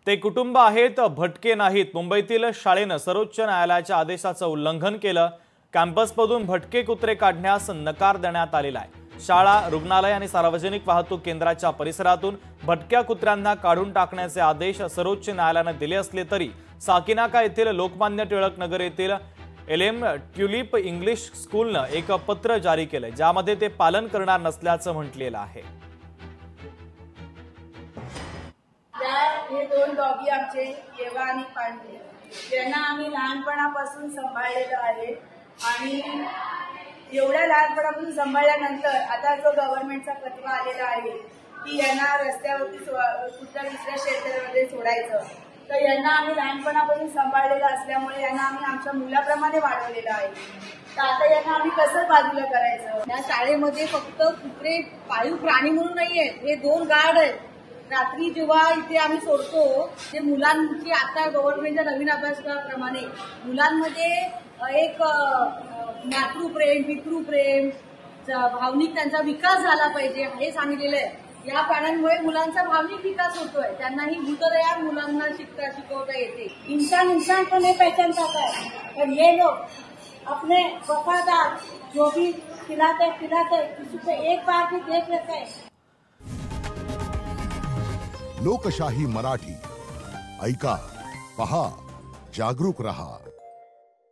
ते कुटुंब आहेत, भटके नाहीत। मुंबईतील शाळेनं सर्वोच्च न्यायालयाच्या आदेशाचं उल्लंघन केलं। कॅम्पसमधून भटके कुत्रे काढण्यास नकार देण्यात आलेला आहे। शाळा, रुग्णालय आणि सार्वजनिक वाहतूक केंद्राच्या परिसरातून भटक्या कुत्र्यांना काढून टाकण्याचे आदेश सर्वोच्च न्यायालयाने दिले असले तरी साकीनाका येथील लोकमान्य टिळक नगर येथील LM ट्युलिप इंग्लिश स्कूलनं एक पत्र जारी केलंय, ज्यामध्ये ते पालन करणार नसल्याचं म्हटलेलं आहे। हे दोन डॉगी आमचे येवा आणि पांढरे, त्यांना आम्ही लहानपणापासून सांभाळलेलं आहे आणि एवढ्या लहानपणापासून सांभाळल्यानंतर आता जो गव्हर्नमेंटचा पत्र आलेला आहे की यांना रस्त्यावरती कुठल्या दुसऱ्या शेतामध्ये सोडायचं, तर यांना आम्ही लहानपणापासून सांभाळलेलं असल्यामुळे यांना आम्ही आमच्या मुलाप्रमाणे वाढवलेलं आहे। तर आता यांना आम्ही कसं बाजूला करायचं? या शाळेमध्ये फक्त कुत्रे पाळीव प्राणी म्हणून नाहीये, हे दोन गार्ड आहेत। रात्री जेव्हा इथे आम्ही सोडतो ते मुलांची आता गव्हर्नमेंटच्या नवीन अभ्यासक्रमाप्रमाणे मुलांमध्ये एक मातृप्रेम, पितृप्रेम, भावनिक त्यांचा विकास झाला पाहिजे हे सांगितलेलं आहे। या प्राण्यांमुळे मुलांचा भावनिक विकास होतोय, त्यांना ही भूतदया मुलांना शिकवता येते। इंसान को नहीं पहचान पाता है, और ये लोग अपने वफादार जो भी खिलाते किसी को एक बार भी देख लेते हैं। लोकशाही मराठी ऐका, पहा, जागरूक रहा।